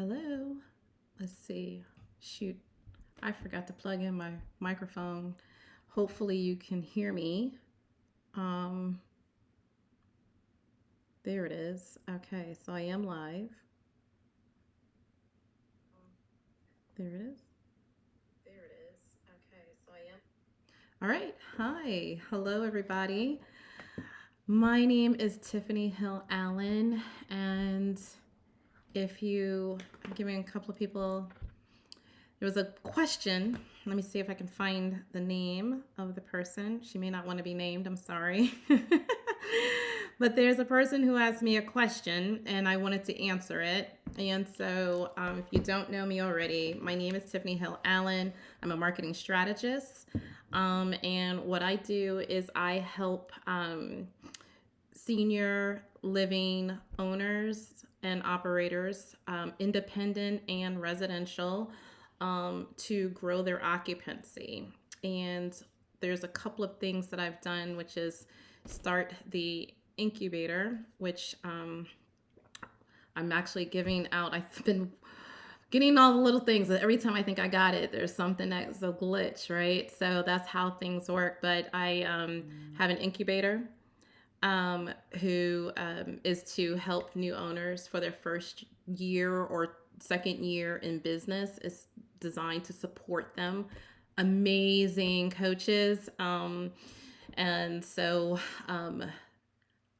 Hello. Let's see. Shoot, I forgot to plug in my microphone. Hopefully you can hear me. Um, there it is. Okay, so I am live. There it is. There it is. Okay, so I am. All right. Hi. Hello, everybody. My name is Tiffany Hill Allen, and if you give me a couple of people, there was a question. Let me see if I can find the name of the person. She may not want to be named. I'm sorry. But there's a person who asked me a question and I wanted to answer it. And so, if you don't know me already, my name is Tiffany Hill Allen. I'm a marketing strategist. And what I do is I help senior living owners and operators, independent and residential, to grow their occupancy. And there's a couple of things that I've done, which is start the incubator, which I'm actually giving out. I've been getting all the little things. Every time I think I got it, there's something that's a glitch, right? So that's how things work. But I have an incubator who is to help new owners for their first year or second year in business. Is designed to support them. Amazing coaches, and so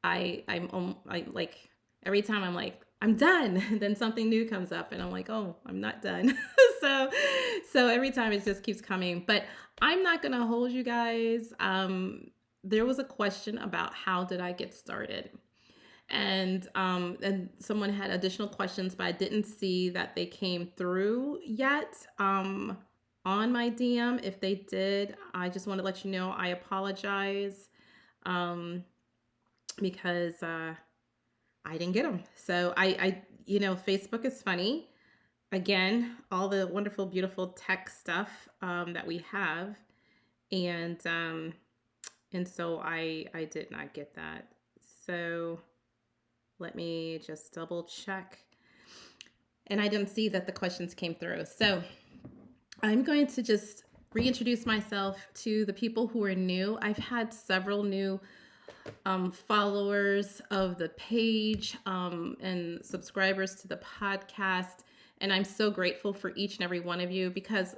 I like every time I'm like I'm done, then something new comes up, and I'm like, oh, I'm not done. so so every time it just keeps coming, but I'm not gonna hold you guys. There was a question about how did I get started, and someone had additional questions, but I didn't see that they came through yet on my DM. If they did, I just want to let you know I apologize, um, because I didn't get them. So Facebook is funny. Again, all the wonderful, beautiful tech stuff that we have, and so I did not get that. So let me just double check. And I didn't see that the questions came through. So I'm going to just reintroduce myself to the people who are new. I've had several new followers of the page, and subscribers to the podcast. And I'm so grateful for each and every one of you, because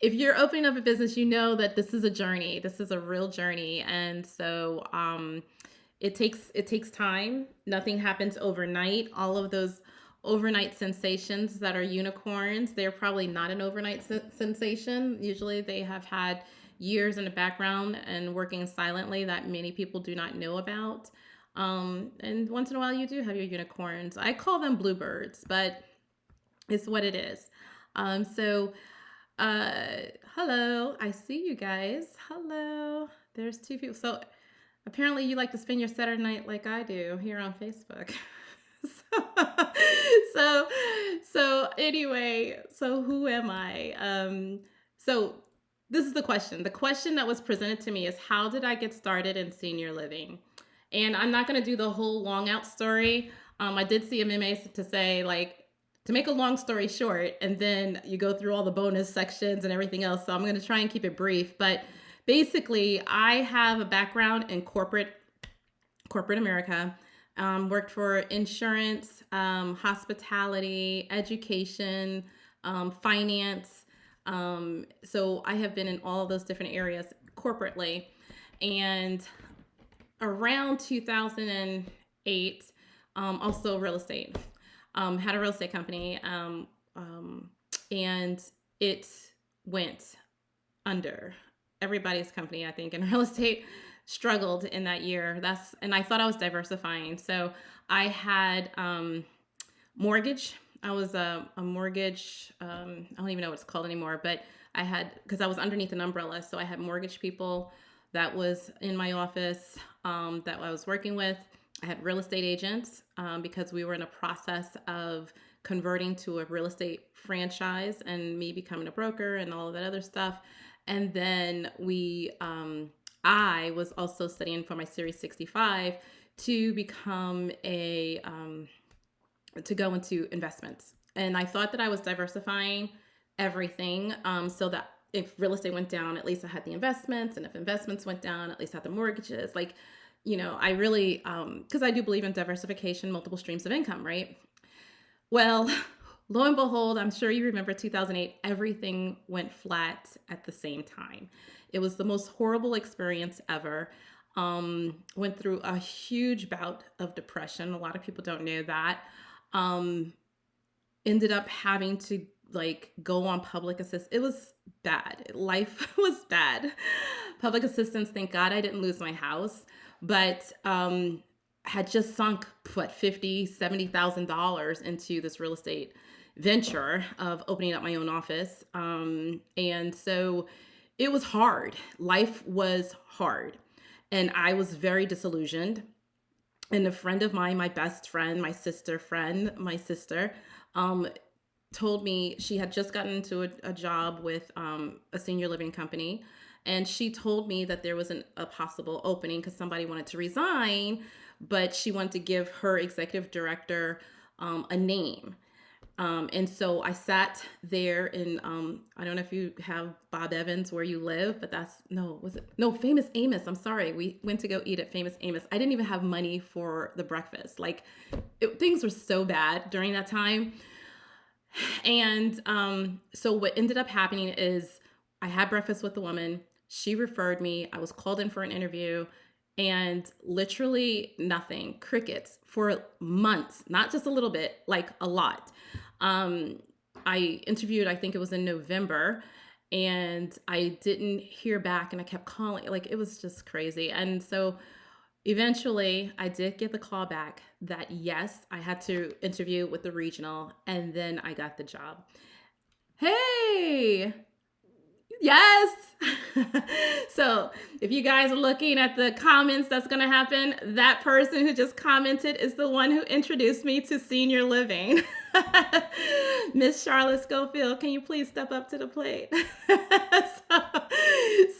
if you're opening up a business, you know that this is a journey. This is a real journey. And so it takes time. Nothing happens overnight. All of those overnight sensations that are unicorns, they're probably not an overnight sensation. Usually they have had years in the background and working silently that many people do not know about. And once in a while you do have your unicorns. I call them bluebirds, but it's what it is. So hello, I see you guys. Hello. There's two people. So apparently you like to spend your Saturday night like I do here on Facebook. so, so so anyway, so who am I? So this is the question. The question that was presented to me is, how did I get started in senior living? And I'm not going to do the whole long out story. I did see a meme to say, like, to make a long story short, and then you go through all the bonus sections and everything else. So I'm going to try and keep it brief. But basically, I have a background in corporate America. Worked for insurance, hospitality, education, finance. So I have been in all those different areas corporately. And around 2008, also real estate. Had a real estate company, and it went under. Everybody's company, I think, in real estate struggled in that year. And I thought I was diversifying. So I had mortgage. I was a mortgage. I don't even know what it's called anymore, but I had, because I was underneath an umbrella. So I had mortgage people that was in my office, that I was working with. I had real estate agents, because we were in a process of converting to a real estate franchise and me becoming a broker and all of that other stuff. And then I was also studying for my Series 65 to become a to go into investments. And I thought that I was diversifying everything, so that if real estate went down, at least I had the investments. And if investments went down, at least I had the mortgages. Like, I really, because I do believe in diversification, multiple streams of income, right? Well, lo and behold, I'm sure you remember 2008, everything went flat at the same time. It was the most horrible experience ever. Went through a huge bout of depression. A lot of people don't know that. Um, Ended up having to like go on public assist. It was bad. Life was bad. Public assistance, thank God I didn't lose my house, but had just sunk what 50, $70,000 into this real estate venture of opening up my own office. And so it was hard. Life was hard. And I was very disillusioned. And a friend of mine, my best friend, my sister, um, told me she had just gotten into a job with a senior living company. And she told me that there was a possible opening because somebody wanted to resign, but she wanted to give her executive director a name. And so I sat there in, I don't know if you have Bob Evans where you live, but no, was it? No, Famous Amos. I'm sorry. We went to go eat at Famous Amos. I didn't even have money for the breakfast. Like things were so bad during that time. And so what ended up happening is I had breakfast with the woman. She referred me. I was called in for an interview and literally nothing, crickets for months, not just a little bit, like a lot. Um, I interviewed, I think it was in November, and I didn't hear back and I kept calling. Like it was just crazy. And so eventually I did get the call back that yes, I had to interview with the regional, and then I got the job. Hey, yes. So if you guys are looking at the comments, that's going to happen. That person who just commented is the one who introduced me to senior living. Miss Charlotte Schofield, can you please step up to the plate?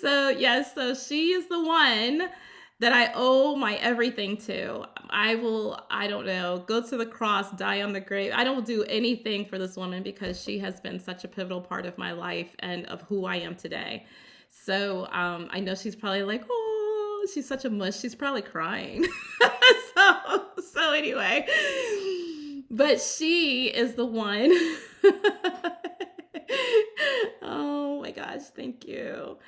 Yes, so she is the one that I owe my everything to. I don't know, go to the cross, die on the grave. I don't do anything for this woman because she has been such a pivotal part of my life and of who I am today. So I know she's probably like, oh, she's such a mush. She's probably crying. so anyway, but she is the one. Oh my gosh, thank you.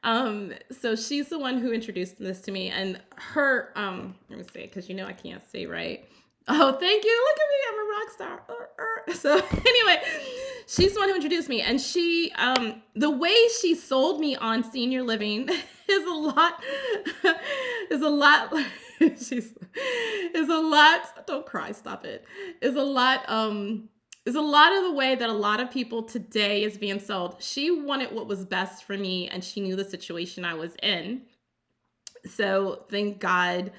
So she's the one who introduced this to me, and her, let me see, because I can't see, right? Oh, thank you. Look at me. I'm a rock star. So anyway, she's the one who introduced me, and she, the way she sold me on senior living is a lot, is a lot, is a lot, don't cry, stop it, is a lot of the way that a lot of people today is being sold. She wanted what was best for me, and she knew the situation I was in. So thank God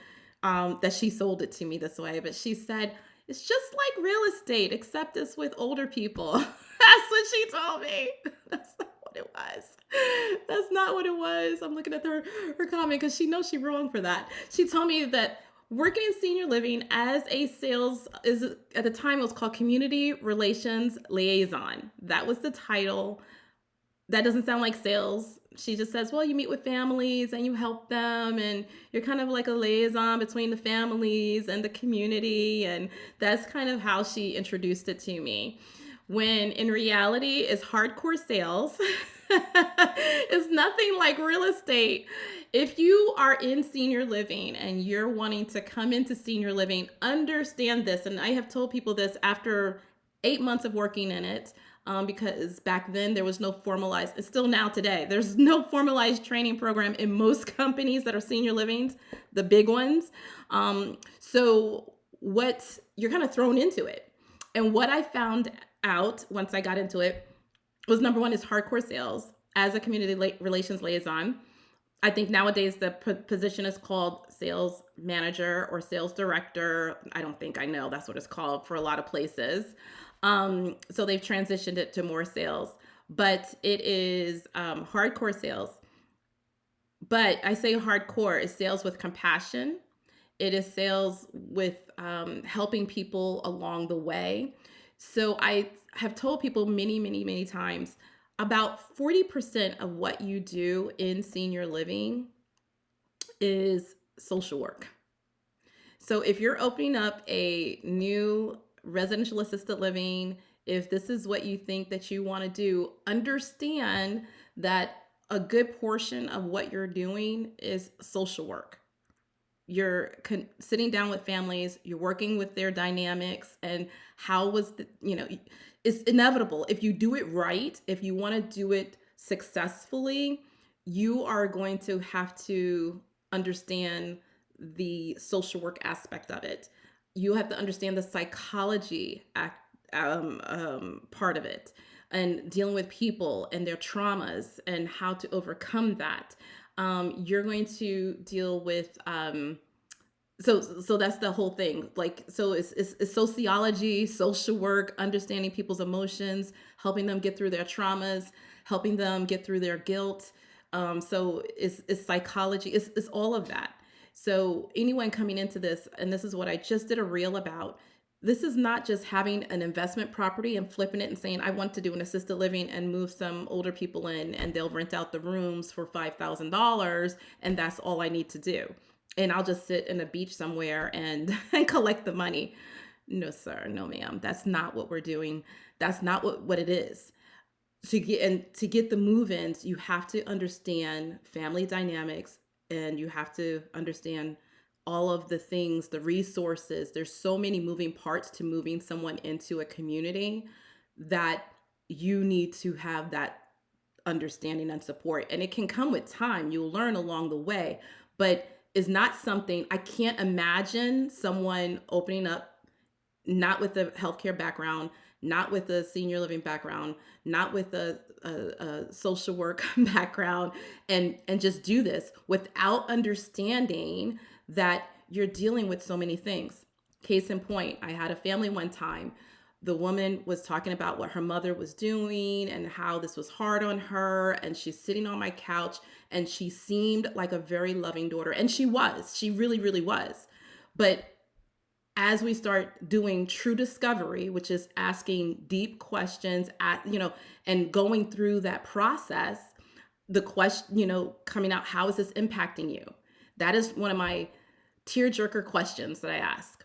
that she sold it to me this way. But she said, it's just like real estate, except it's with older people. That's what she told me. That's not what it was. That's not what it was. I'm looking at her comment because she knows she's wrong for that. She told me that working in senior living as a sales is at the time it was called community relations liaison. That was the title. That doesn't sound like sales. She just says, well, you meet with families and you help them, and you're kind of like a liaison between the families and the community. And that's kind of how she introduced it to me. When in reality is hardcore sales. It's nothing like real estate. If you are in senior living and you're wanting to come into senior living, understand this. And I have told people this after 8 months of working in it, because back then there was no formalized, it's still now today, there's no formalized training program in most companies that are senior livings, the big ones. So what you're kind of thrown into it. And what I found out once I got into it was number one is hardcore sales as a community relations liaison. I think nowadays the position is called sales manager or sales director. I know that's what it's called for a lot of places. So they've transitioned it to more sales, but it is hardcore sales. But I say hardcore is sales with compassion. It is sales with helping people along the way. So I have told people many, many, many times about 40% of what you do in senior living is social work. So if you're opening up a new residential assisted living, if this is what you think that you want to do, understand that a good portion of what you're doing is social work. You're sitting down with families, you're working with their dynamics and how was it's inevitable. If you do it right, if you want to do it successfully, you are going to have to understand the social work aspect of it. You have to understand the psychology part of it, and dealing with people and their traumas and how to overcome that. You're going to deal with so that's the whole thing. Like, so it's sociology, social work, understanding people's emotions, helping them get through their traumas, helping them get through their guilt. So it's psychology, it's all of that. So anyone coming into this, and this is what I just did a reel about, this is not just having an investment property and flipping it and saying, I want to do an assisted living and move some older people in and they'll rent out the rooms for $5,000 and that's all I need to do. And I'll just sit in a beach somewhere and, and collect the money. No, sir. No, ma'am. That's not what we're doing. That's not what it is. To get the move-ins, you have to understand family dynamics and you have to understand all of the things, the resources. There's so many moving parts to moving someone into a community that you need to have that understanding and support. And it can come with time. You'll learn along the way, but it's not something I can't imagine someone opening up, not with a healthcare background, not with a senior living background, not with a social work background, and just do this without understanding that you're dealing with so many things. Case in point, I had a family one time. The woman was talking about what her mother was doing and how this was hard on her. And she's sitting on my couch and she seemed like a very loving daughter. And she really, really was. But as we start doing true discovery, which is asking deep questions and going through that process, the question, coming out, how is this impacting you? That is one of my tearjerker questions that I ask.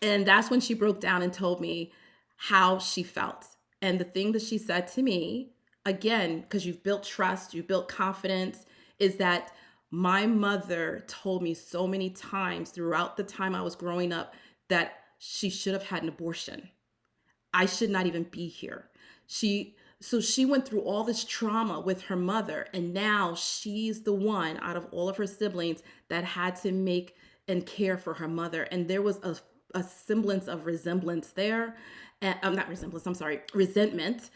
And that's when she broke down and told me how she felt. And the thing that she said to me, again, because you've built trust, you've built confidence, is that my mother told me so many times throughout the time I was growing up that she should have had an abortion. I should not even be here. So she went through all this trauma with her mother, and now she's the one out of all of her siblings that had to make and care for her mother. And there was a semblance of resemblance there. And not resemblance, I'm sorry, resentment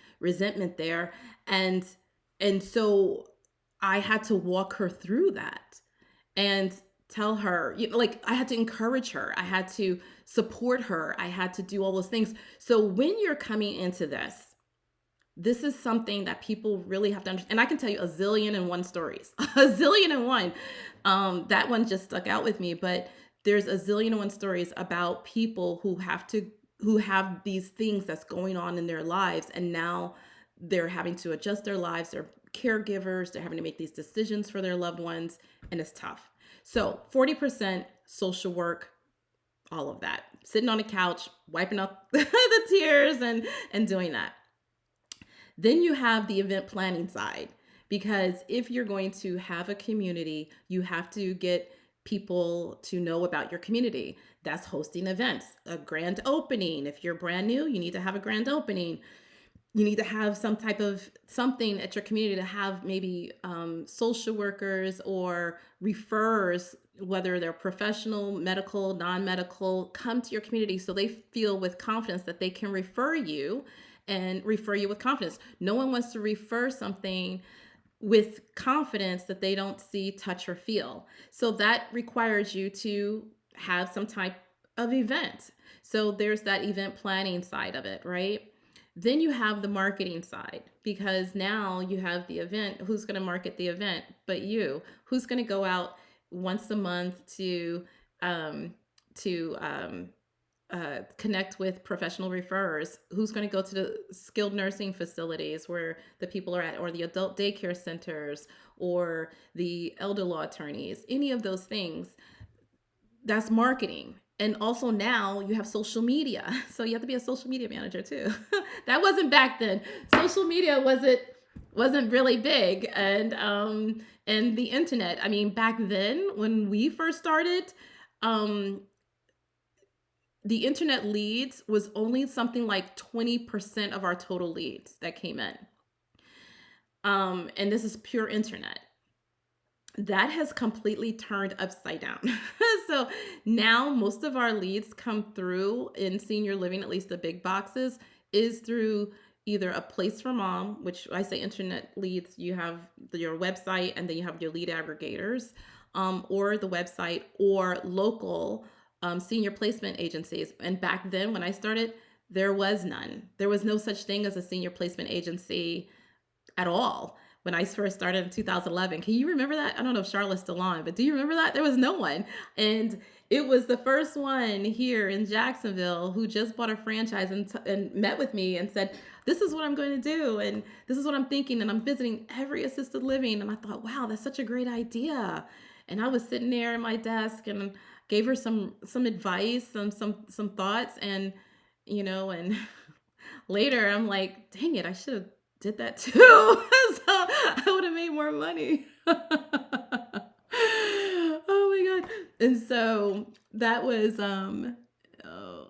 there. And so I had to walk her through that and tell her, like, I had to encourage her. I had to support her. I had to do all those things. So when you're coming into this is something that people really have to understand. And I can tell you a zillion and one stories, a zillion and one. That one just stuck out with me, but there's a zillion and one stories about people who have these things that's going on in their lives. And now they're having to adjust their lives. They're caregivers. They're having to make these decisions for their loved ones. And it's tough. So 40% social work, all of that, sitting on a couch, wiping out the tears and doing that. Then you have the event planning side, because if you're going to have a community, you have to get people to know about your community. That's hosting events, a grand opening. If you're brand new, you need to have a grand opening. You need to have some type of something at your community to have maybe social workers or referrers, whether they're professional, medical, non-medical, come to your community so they feel with confidence that they can refer you and refer you with confidence. No one wants to refer something with confidence that they don't see, touch, or feel. So that requires you to have some type of event. So there's that event planning side of it, right? Then you have the marketing side, because now you have the event. Who's going to market the event but you? Who's going to go out once a month to um, to connect with professional referrers, who's going to go to the skilled nursing facilities where the people are at, or the adult daycare centers, or the elder law attorneys, any of those things. That's marketing. And also now you have social media. So you have to be a social media manager too. That wasn't back then. Social media wasn't really big. And the internet. I mean, back then when we first started, um the internet leads was only something like 20% of our total leads that came in. And this is pure internet. That has completely turned upside down. So now most of our leads come through in senior living, at least the big boxes, is through either a place for mom, which I say internet leads, you have your website and then you have your lead aggregators, or the website, or local senior placement agencies. And back then when I started, there was none. There was no such thing as a senior placement agency at all when I first started in 2011. Can you remember that? I don't know if Charlotte's still on, but do you remember that? There was no one. And it was the first one here in Jacksonville who just bought a franchise and met with me and said, this is what I'm going to do. And this is what I'm thinking. And I'm visiting every assisted living. And I thought, wow, that's such a great idea. And I was sitting there at my desk and gave her some advice, some thoughts. And, and later I'm like, dang it, I should have did that too. So I would have made more money. Oh my God. And so that was, oh,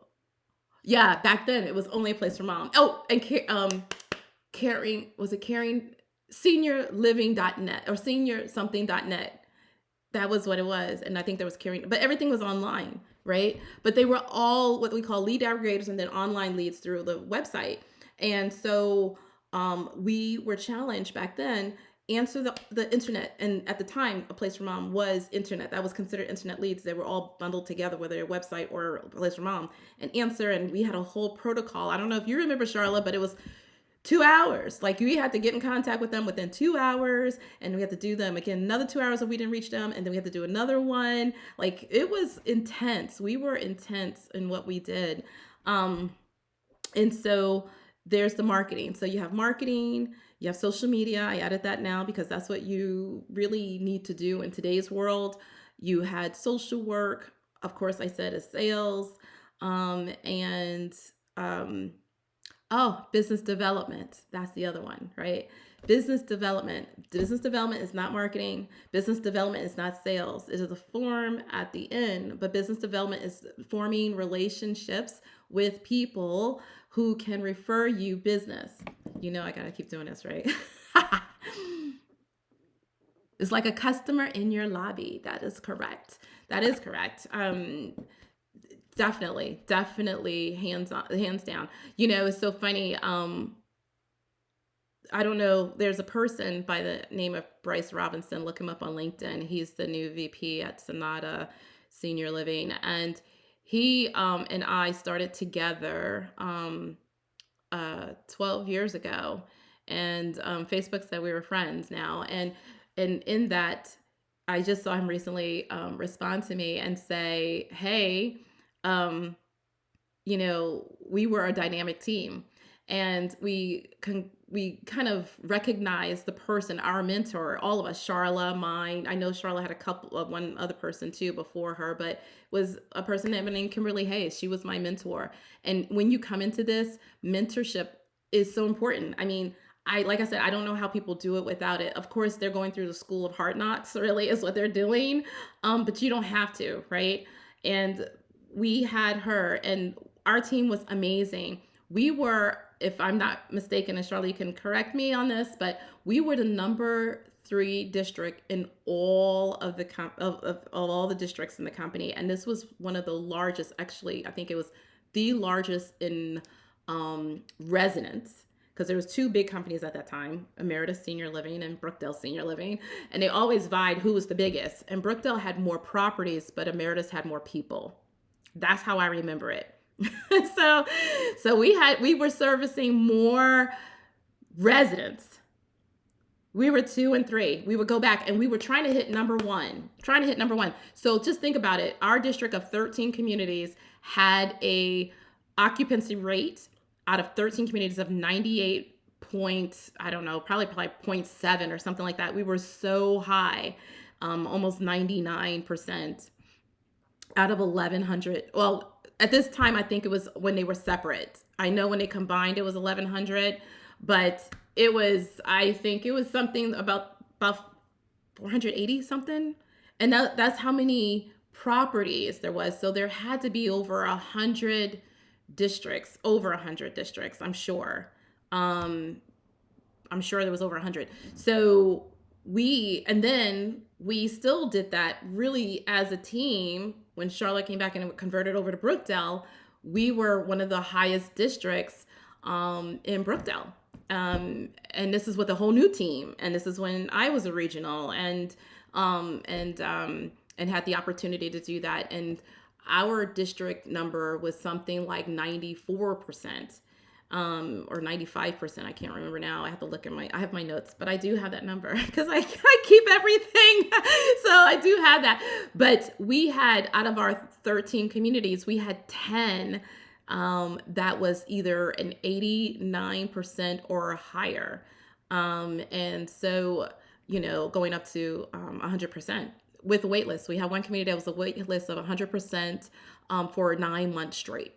yeah, back then it was only a place for mom. Oh, and caring, was it caring? Seniorliving.net or senior something.net. That was what it was. And I think there was caring, but everything was online, right? But they were all what we call lead aggregators and then online leads through the website. And so we were challenged back then, answer the internet. And at the time, a place for mom was internet. That was considered internet leads. They were all bundled together, whether a website or a place for mom, and answer. And we had a whole protocol. I don't know if you remember, Charlotte, but it was 2 hours. Like we had to get in contact with them within 2 hours, and we had to do them again another 2 hours if we didn't reach them, and then we had to do another one. Like it was intense. We were intense in what we did. And so there's the marketing. So you have marketing, you have social media. I added that now because that's what you really need to do in today's world. You had social work. Of course, I said is sales. And business development. That's the other one, right? Business development. Business development is not marketing. Business development is not sales. It is a form at the end, but business development is forming relationships with people who can refer you business. I gotta keep doing this, right? It's like a customer in your lobby. That is correct. That is correct. Definitely hands down. It's so funny. I don't know. There's a person by the name of Bryce Robinson. Look him up on LinkedIn. He's the new VP at Sonata Senior Living. And he and I started together 12 years ago. And Facebook said we were friends now. And in that, I just saw him recently respond to me and say, hey, we were a dynamic team, and we kind of recognized the person, our mentor, all of us, Charla, mine. I know Charla had a couple of one other person too before her, but was a person named Kimberly Hayes. She was my mentor. And when you come into this, mentorship is so important. I mean, like I said, I don't know how people do it without it. Of course, they're going through the school of hard knocks, really is what they're doing. But you don't have to, right? And we had her, and our team was amazing. We were, if I'm not mistaken, and Charlie, you can correct me on this, but we were the number 3 district in all of the of all the districts in the company. And this was one of the largest, actually, I think it was the largest in residents, because there was 2 big companies at that time, Emeritus Senior Living and Brookdale Senior Living, and they always vied who was the biggest. And Brookdale had more properties, but Emeritus had more people. That's how I remember it. So we were servicing more residents. We were 2 and 3. We would go back and we were trying to hit number one, trying to hit number one. So just think about it. Our district of 13 communities had a occupancy rate out of 13 communities of 98 point, I don't know, probably like point 0.7 or something like that. We were so high, almost 99% out of 1,100. Well, at this time, I think it was when they were separate. I know when they combined, it was 1,100, but it was, I think it was something about 480 something. And that's how many properties there was. So there had to be over 100 districts, over 100 districts, I'm sure. I'm sure there was over 100. So and then we still did that really as a team. When Charlotte came back and converted over to Brookdale, we were one of the highest districts in Brookdale. And this is with a whole new team. And this is when I was a regional and had the opportunity to do that. And our district number was something like 94%. Or 95%. I can't remember now. I have to look at I have my notes, but I do have that number because I keep everything. So I do have that. But we had, out of our 13 communities, we had 10 that was either an 89% or higher. And so, going up to 100% with a wait list. We had one community that was a wait list of 100% for 9 months straight.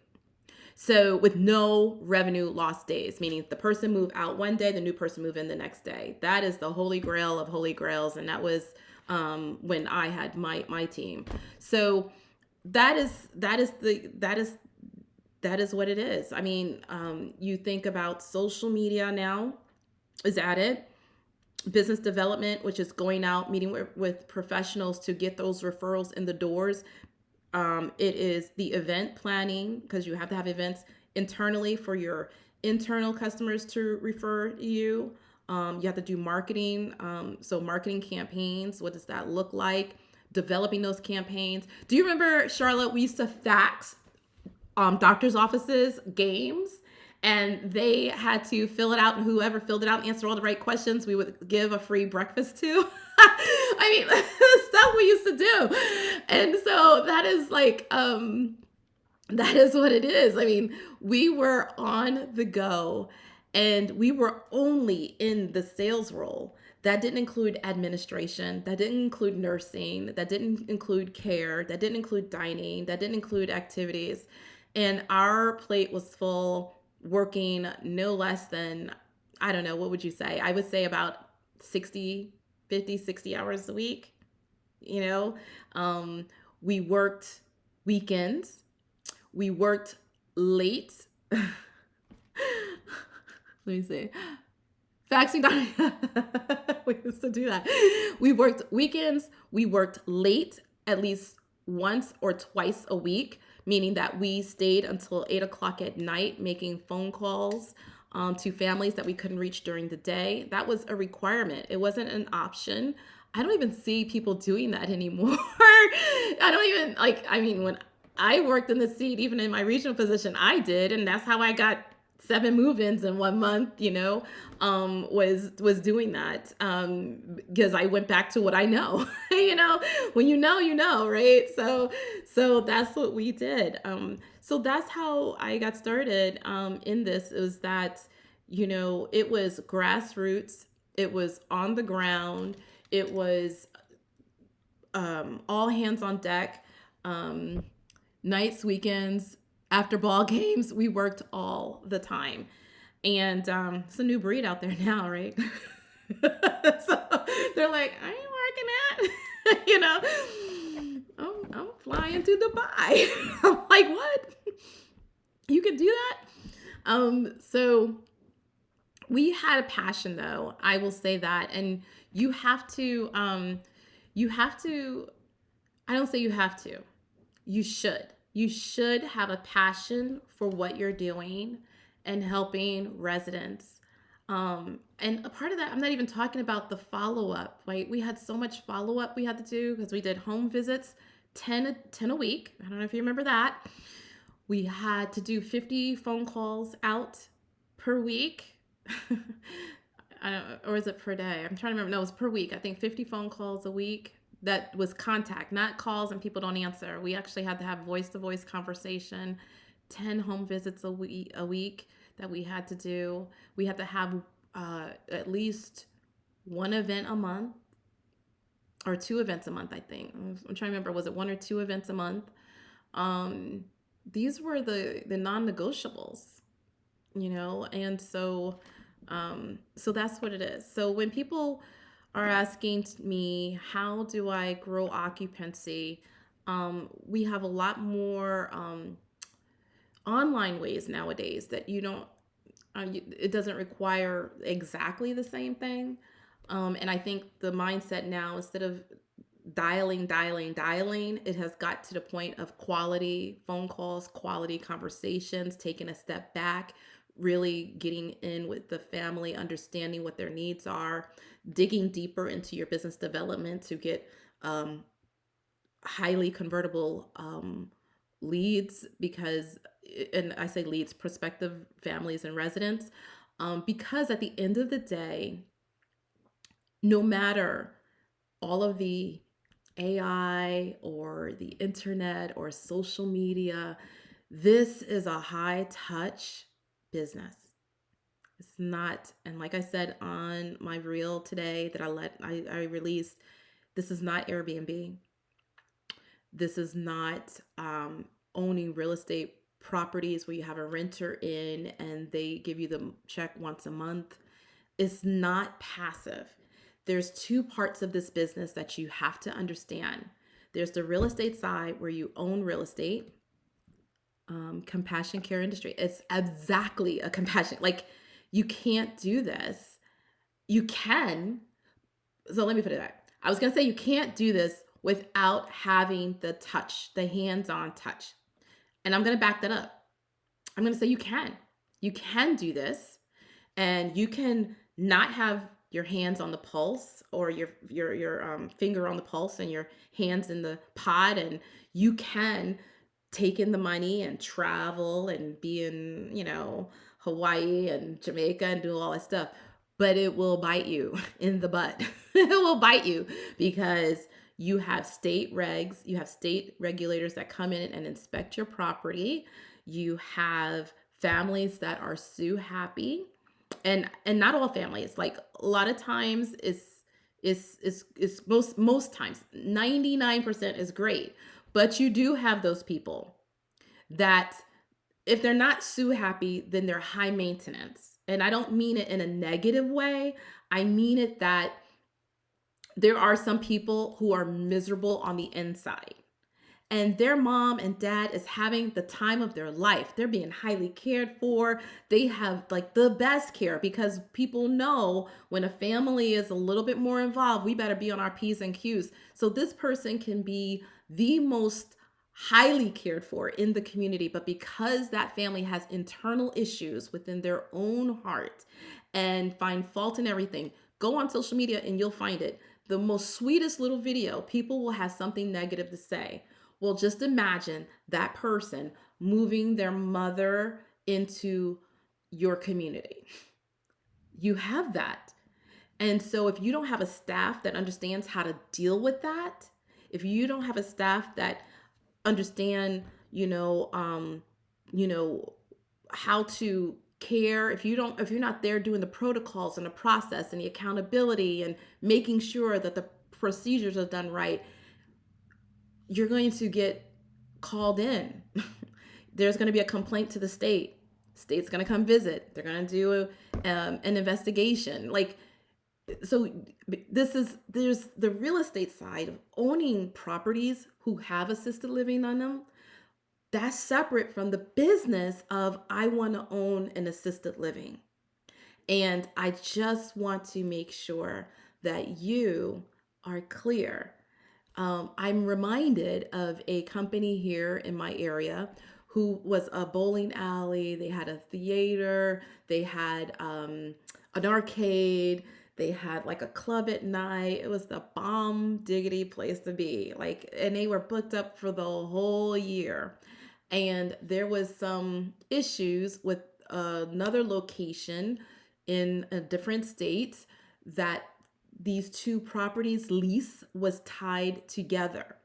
So with no revenue loss days, meaning the person moved out one day, the new person moved in the next day. That is the holy grail of holy grails. And that was when I had my team. So that is what it is. I mean, you think about social media now is added. Business development, which is going out, meeting with professionals to get those referrals in the doors. It is the event planning, because you have to have events internally for your internal customers to refer you. You have to do marketing. So marketing campaigns, what does that look like? Developing those campaigns. Do you remember, Charlotte, we used to fax doctor's offices games, and they had to fill it out, and whoever filled it out and answered all the right questions, we would give a free breakfast to. I mean, the stuff we used to do. And so that is like, that is what it is. I mean, we were on the go, and we were only in the sales role. That didn't include administration. That didn't include nursing. That didn't include care. That didn't include dining. That didn't include activities. And our plate was full, working no less than, I don't know, what would you say? I would say about 60 hours a week. We worked weekends. We worked late. Let me see. Faxing down. We used to do that. We worked weekends. We worked late at least once or twice a week, meaning that we stayed until 8 o'clock at night making phone calls to families that we couldn't reach during the day. That was a requirement. It wasn't an option. I don't even see people doing that anymore. When I worked in the seat, even in my regional position, I did. And that's how I got 7 move-ins in 1 month, was doing that. Because I went back to what I know, when you know, right? So that's what we did. So that's how I got started, in this. It was that, it was grassroots. It was on the ground. It was, all hands on deck, nights, weekends, after ball games. We worked all the time. And it's a new breed out there now, right? So they're like, I ain't working at, I'm flying to Dubai. I'm like, what? You could do that? So we had a passion, though. I will say that. And you have to, I don't say you have to. You should. You should have a passion for what you're doing and helping residents. And a part of that, I'm not even talking about the follow-up, right? We had so much follow-up we had to do because we did home visits, 10 a week. I don't know if you remember that. We had to do 50 phone calls out per week. I don't, or is it per day? I'm trying to remember. No, it was per week. I think 50 phone calls a week. That was contact, not calls and people don't answer. We actually had to have voice to voice conversation, 10 home visits a week that we had to do. We had to have at least one event a month or two events a month, I think. I'm trying to remember, was it one or two events a month? Um, these were the non-negotiables, and so that's what it is. So when people are asking me, how do I grow occupancy? We have a lot more online ways nowadays that you don't it doesn't require exactly the same thing. And I think the mindset now, instead of dialing, it has got to the point of quality phone calls, quality conversations, taking a step back, really getting in with the family, understanding what their needs are, digging deeper into your business development to get um, highly convertible leads, because, and I say leads, prospective families and residents, because at the end of the day, no matter all of the AI or the internet or social media, this is a high touch business. It's not, and like I said on my reel today that I released, this is not Airbnb. This is not owning real estate properties where you have a renter in and they give you the check once a month. It's not passive. There's two parts of this business that you have to understand. There's the real estate side where you own real estate, compassion care industry. It's exactly a compassion. Like, you can't do this. You can. So let me put it that. I was going to say you can't do this without having the touch, the hands-on touch. And I'm going to back that up. I'm going to say you can. You can do this, and you can not have your hands on the pulse, or your finger on the pulse and your hands in the pot, and you can take in the money and travel and be in, Hawaii and Jamaica and do all that stuff. But it will bite you in the butt. It will bite you because you have state regs, you have state regulators that come in and inspect your property. You have families that are sue happy, and not all families. Like, a lot of times is most times 99% is great, but you do have those people that, if they're not sue happy, then they're high maintenance. And I don't mean it in a negative way. I mean it that there are some people who are miserable on the inside, and their mom and dad is having the time of their life. They're being highly cared for. They have like the best care, because people know when a family is a little bit more involved, we better be on our P's and Q's. So this person can be the most highly cared for in the community, but because that family has internal issues within their own heart and find fault in everything, go on social media and you'll find it. The most sweetest little video, people will have something negative to say. Well, just imagine that person moving their mother into your community. You have that. And so if you don't have a staff that understands how to deal with that, if you don't have a staff that understand, how to care, if you're not there doing the protocols and the process and the accountability and making sure that the procedures are done right, you're going to get called in. There's going to be a complaint to the state. State's going to come visit. They're going to do an investigation. Like, so there's the real estate side of owning properties who have assisted living on them. That's separate from the business of, I want to own an assisted living. And I just want to make sure that you are clear. I'm reminded of a company here in my area who was a bowling alley. They had a theater, they had an arcade, they had like a club at night. It was the bomb diggity place to be. Like, and they were booked up for the whole year. And there was some issues with another location. in a different state that these two properties lease was tied together.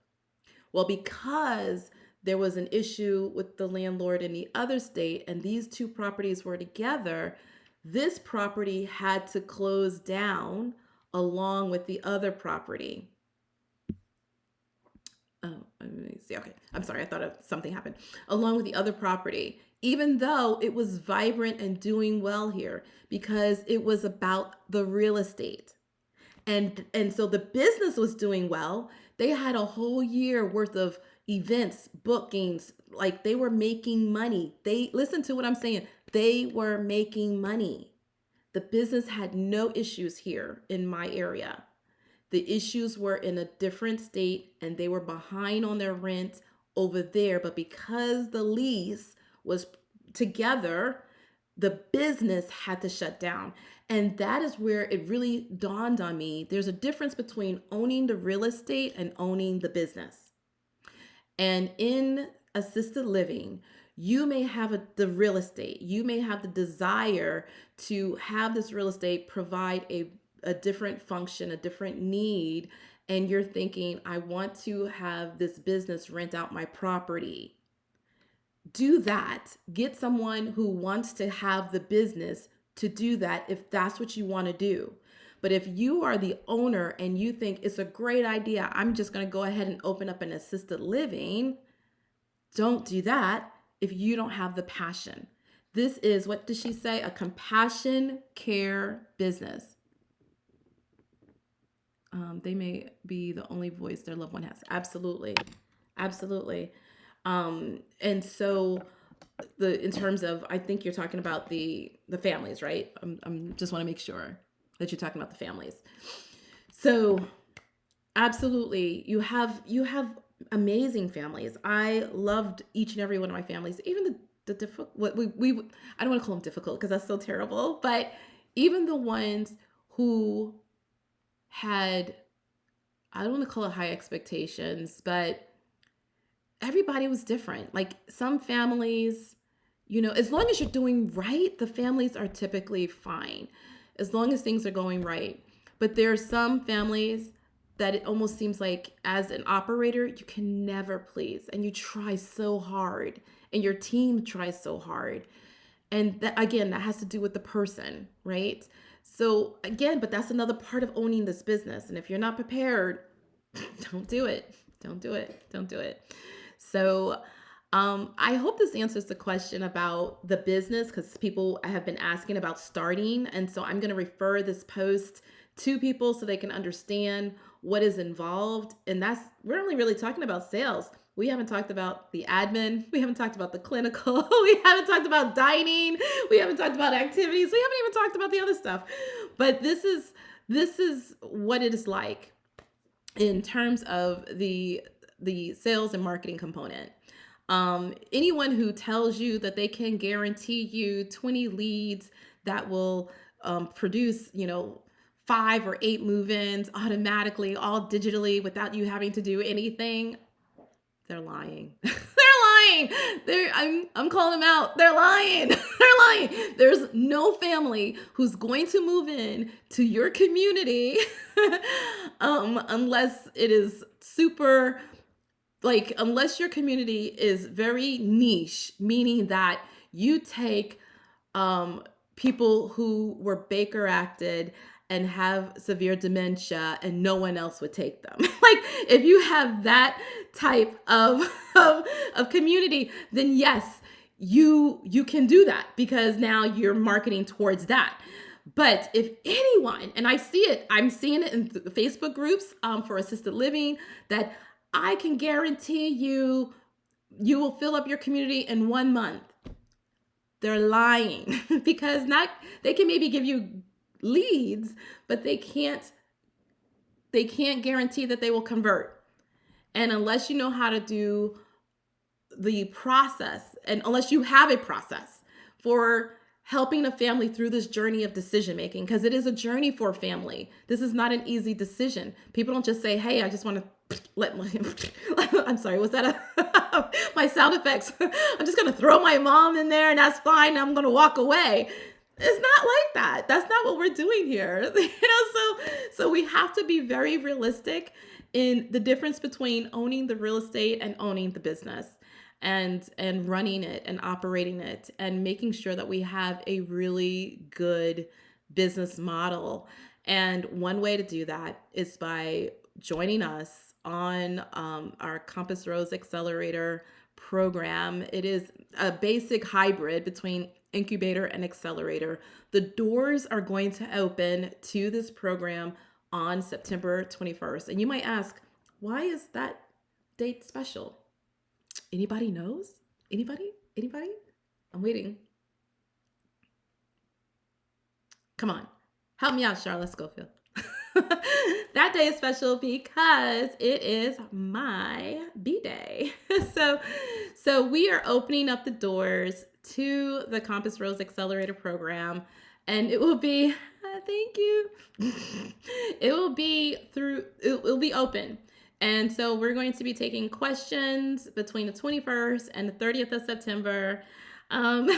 Well, because there was an issue with the landlord in the other state and these two properties were together, this property had to close down along with the other property. Oh, let me see. Okay. I'm sorry. I thought something happened. Along with the other property, even though it was vibrant and doing well here because it was about the real estate. And so the business was doing well. They had a whole year worth of events, bookings, like they were making money. They listen to what I'm saying. They were making money. The business had no issues here in my area. The issues were in a different state and they were behind on their rent over there. But because the lease was together, the business had to shut down. And that is where it really dawned on me. There's a difference between owning the real estate and owning the business. And in assisted living, you may have the real estate. You may have the desire to have this real estate provide a different function, a different need. And you're thinking, I want to have this business rent out my property. Do that. Get someone who wants to have the business to do that if that's what you want to do. But if you are the owner and you think it's a great idea, I'm just going to go ahead and open up an assisted living, don't do that if you don't have the passion. This is, what did she say? A compassion care business. They may be the only voice their loved one has. Absolutely. Absolutely. And so in terms of, I think you're talking about the families, right? I'm just want to make sure that you're talking about the families. So absolutely, you have amazing families. I loved each and every one of my families, even the difficult, I don't want to call them difficult because that's so terrible, but even the ones who had, I don't want to call it high expectations, but everybody was different. Like some families, as long as you're doing right, the families are typically fine, as long as things are going right. But there are some families that it almost seems like as an operator, you can never please. And you try so hard and your team tries so hard. And that, again, that has to do with the person, right? So again, but that's another part of owning this business. And if you're not prepared, don't do it. Don't do it. Don't do it. So I hope this answers the question about the business because people have been asking about starting. And so I'm going to refer this post to people so they can understand what is involved. And we're only really talking about sales. We haven't talked about the admin. We haven't talked about the clinical. We haven't talked about dining. We haven't talked about activities. We haven't even talked about the other stuff. But this is what it is like in terms of the sales and marketing component. Anyone who tells you that they can guarantee you 20 leads that will produce, 5 or 8 move-ins automatically, all digitally without you having to do anything, they're lying. They're lying. I'm calling them out. They're lying. They're lying. There's no family who's going to move in to your community unless it is super, unless your community is very niche, meaning that you take people who were Baker acted and have severe dementia and no one else would take them. If you have that type of community, then yes, you can do that because now you're marketing towards that. But if anyone, and I'm seeing it in the Facebook groups for assisted living, that I can guarantee you will fill up your community in 1 month. They're lying because they can maybe give you leads, but they can't guarantee that they will convert. And unless you know how to do the process, and unless you have a process for helping a family through this journey of decision making, because it is a journey for a family. This is not an easy decision. People don't just say, hey, I just want to I'm sorry, was that my sound effects? I'm just going to throw my mom in there and that's fine. I'm going to walk away. It's not like that. That's not what we're doing here. So we have to be very realistic in the difference between owning the real estate and owning the business and running it and operating it and making sure that we have a really good business model. And one way to do that is by joining us on our Compass Rose Accelerator program. It is a basic hybrid between incubator and accelerator. The doors are going to open to this program on September 21st. And you might ask, why is that date special? Anybody knows? Anybody? Anybody? I'm waiting. Come on. Help me out, Charlotte Schofield. That day is special because it is my B-Day. So, so we are opening up the doors to the Compass Rose Accelerator program, and it will be, thank you. It will be it will be open. And so we're going to be taking questions between the 21st and the 30th of September. Um,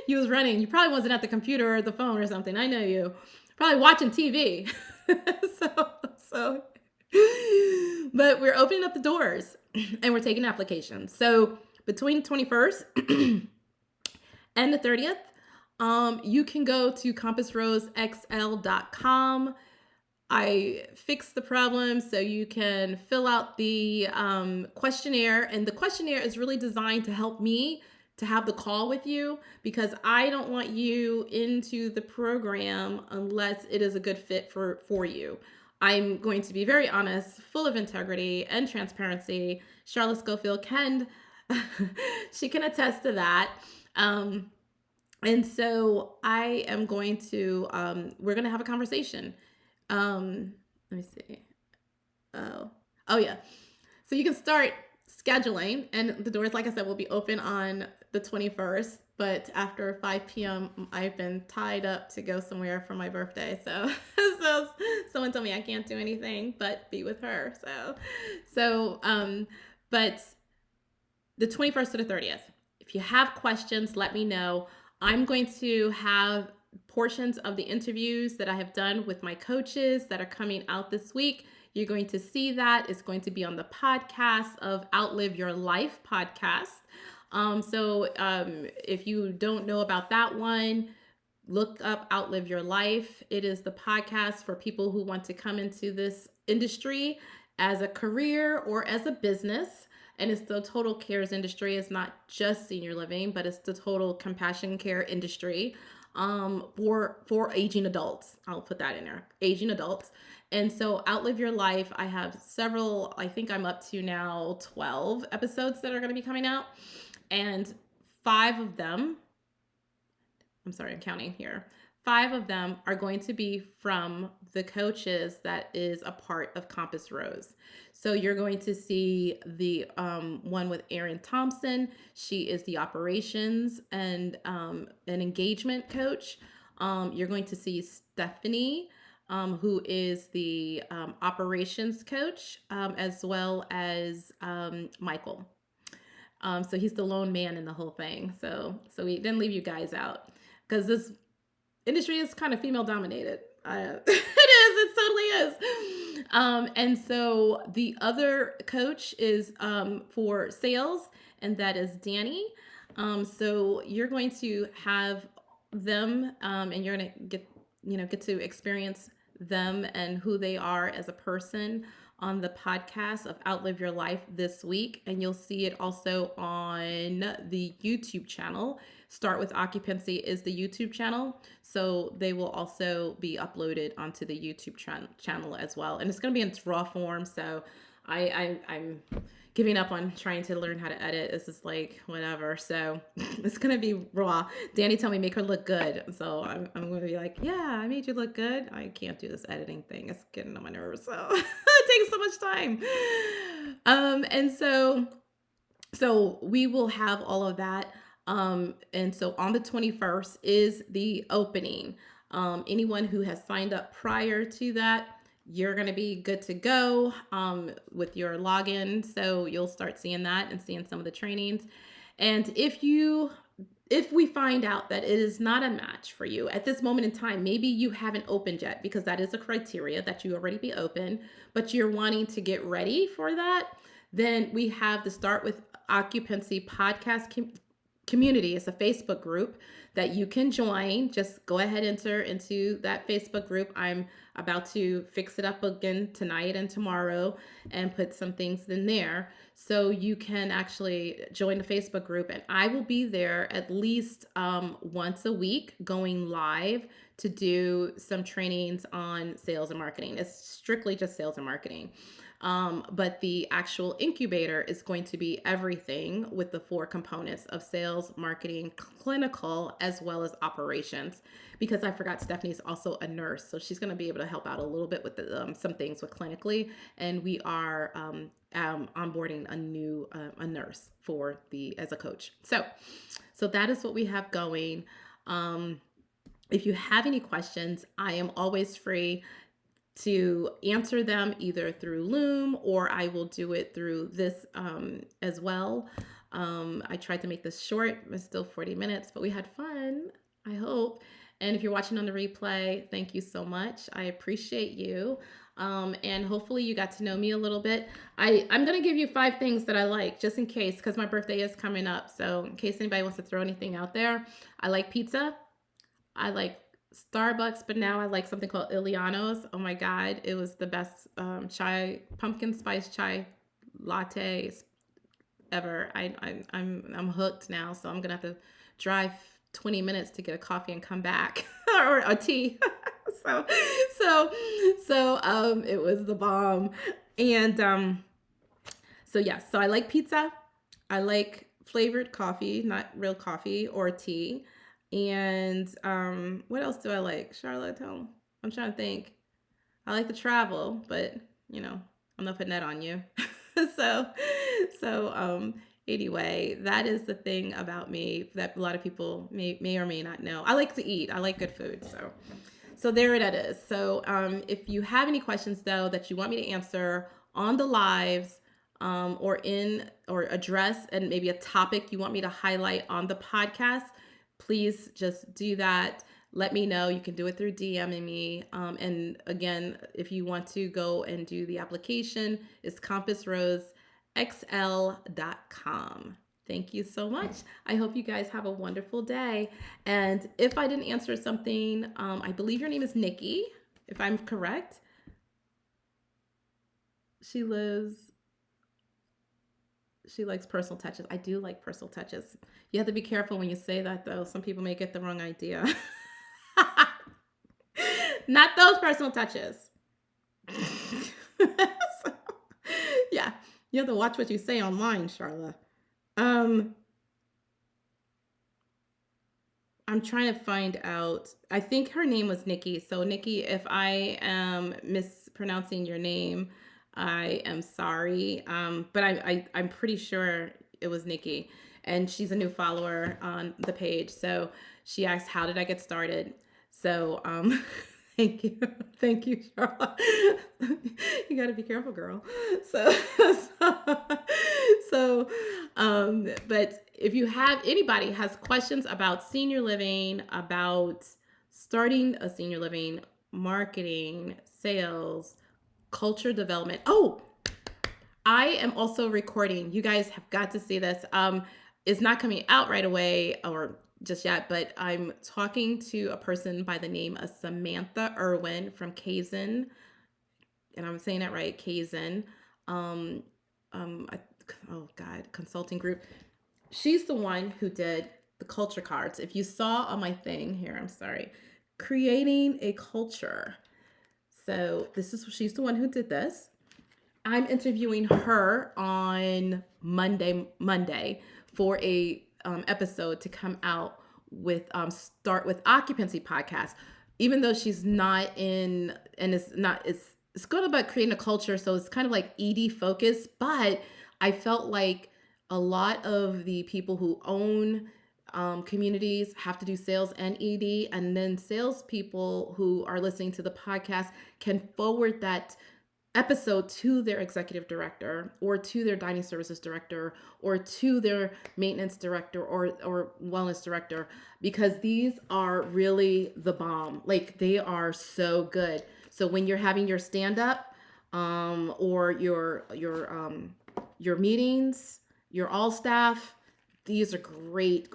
you was running. You probably wasn't at the computer or the phone or something. I know you. Probably watching TV. so, but we're opening up the doors and we're taking applications. So between 21st and the 30th, you can go to compassrosexl.com. I fixed the problem so you can fill out the questionnaire, and the questionnaire is really designed to help me to have the call with you because I don't want you into the program unless it is a good fit for you. I'm going to be very honest, full of integrity and transparency. Charlotte Schofield can, she can attest to that. And so I am going to, we're going to have a conversation. Let me see. Oh yeah. So you can start scheduling, and the doors, like I said, will be open on the 21st, but after 5 p.m. I've been tied up to go somewhere for my birthday. So someone told me I can't do anything but be with her. But the 21st to the 30th, if you have questions, let me know. I'm going to have portions of the interviews that I have done with my coaches that are coming out this week. You're going to see that. It's going to be on the podcast of Outlive Your Life podcast. If you don't know about that one, look up Outlive Your Life. It is the podcast for people who want to come into this industry as a career or as a business. And it's the total cares industry. It's not just senior living, but it's the total compassion care industry for aging adults. I'll put that in there, aging adults. And so Outlive Your Life, I have several, I think I'm up to now 12 episodes that are going to be coming out. And 5 of them, I'm sorry, I'm counting here. 5 of them are going to be from the coaches that is a part of Compass Rose. So you're going to see the one with Erin Thompson. She is the operations and an engagement coach. You're going to see Stephanie, who is the operations coach, as well as Michael. So he's the lone man in the whole thing. So we didn't leave you guys out because this industry is kind of female dominated. It totally is. And so the other coach is for sales, and that is Danny. So you're going to have them, and you're going to get to experience them and who they are as a person on the podcast of Outlive Your Life this week. And you'll see it also on the YouTube channel. Start with Occupancy is the YouTube channel. So they will also be uploaded onto the YouTube channel as well. And it's going to be in raw form. So I'm giving up on trying to learn how to edit. This is like whatever. So it's going to be raw. Danny told me make her look good. So I'm going to be like, yeah, I made you look good. I can't do this editing thing. It's getting on my nerves. So it takes so much time. And so we will have all of that. And so on the 21st is the opening. Anyone who has signed up prior to that, you're going to be good to go with your login. So you'll start seeing that and seeing some of the trainings. And if you if we find out that it is not a match for you at this moment in time, maybe you haven't opened yet because that is a criteria that you already be open, but you're wanting to get ready for that, then we have the Start with Occupancy podcast community. It's a Facebook group that you can join. Just go ahead, enter into that Facebook group. I'm about to fix it up again tonight and tomorrow and put some things in there. So you can actually join the Facebook group, and I will be there at least once a week going live to do some trainings on sales and marketing. It's strictly just sales and marketing. But the actual incubator is going to be everything with the four components of sales, marketing, clinical, as well as operations. Because I forgot Stephanie's also a nurse, so she's going to be able to help out a little bit with some things with clinically. And we are onboarding a nurse for as a coach. So that is what we have going. If you have any questions, I am always free to answer them either through Loom, or I will do it through this as well. I tried to make this short. It's still 40 minutes, but we had fun, I hope. And if you're watching on the replay, thank you so much. I appreciate you. And hopefully you got to know me a little bit. I'm going to give you 5 things that I like, just in case, because my birthday is coming up. So in case anybody wants to throw anything out there, I like pizza. I like Starbucks, but now I like something called Iliano's. Oh my God, it was the best pumpkin spice chai latte ever. I'm hooked now, so I'm gonna have to drive 20 minutes to get a coffee and come back or a tea. so it was the bomb. And so I like pizza. I like flavored coffee, not real coffee or tea. And what else do I like? Charlotte, I'm trying to think. I like to travel, but I'm not putting that on you. so anyway, that is the thing about me that a lot of people may or may not know. I like to eat. I like good food. So there it is. So if you have any questions though that you want me to answer on the lives, or address, and maybe a topic you want me to highlight on the podcast, please just do that. Let me know. You can do it through DMing me. And again, if you want to go and do the application, it's compassrosexl.com. Thank you so much. I hope you guys have a wonderful day. And if I didn't answer something, I believe your name is Nikki, if I'm correct. She likes personal touches. I do like personal touches. You have to be careful when you say that, though. Some people may get the wrong idea. Not those personal touches. So, yeah, you have to watch what you say online, Charla. I'm trying to find out. I think her name was Nikki. So Nikki, if I am mispronouncing your name, I am sorry. But I'm pretty sure it was Nikki, and she's a new follower on the page. So she asked, how did I get started? So, thank you. Thank you, Charlotte. You got to be careful, girl. But if you have, anybody has questions about senior living, about starting a senior living, marketing, sales, culture development. Oh, I am also recording. You guys have got to see this. It's not coming out right away or just yet, but I'm talking to a person by the name of Samantha Irwin from Kaizen, and I'm saying that right, Kaizen. Consulting group. She's the one who did the culture cards. If you saw on my thing here, I'm sorry, creating a culture. So she's the one who did this. I'm interviewing her on Monday for a episode to come out with Start with Occupancy podcast. Even though she's not in, and it's good about creating a culture, so it's kind of like ED focused, but I felt like a lot of the people who own communities have to do sales and ED, and then salespeople who are listening to the podcast can forward that episode to their executive director or to their dining services director or to their maintenance director or wellness director, because these are really the bomb. Like, they are so good. So when you're having your stand up, or your meetings, your all staff, these are great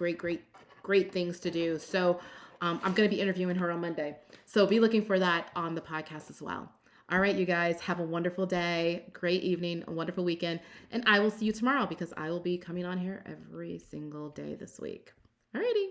things to do. So I'm going to be interviewing her on Monday. So be looking for that on the podcast as well. All right, you guys, have a wonderful day, great evening, a wonderful weekend. And I will see you tomorrow because I will be coming on here every single day this week. All righty.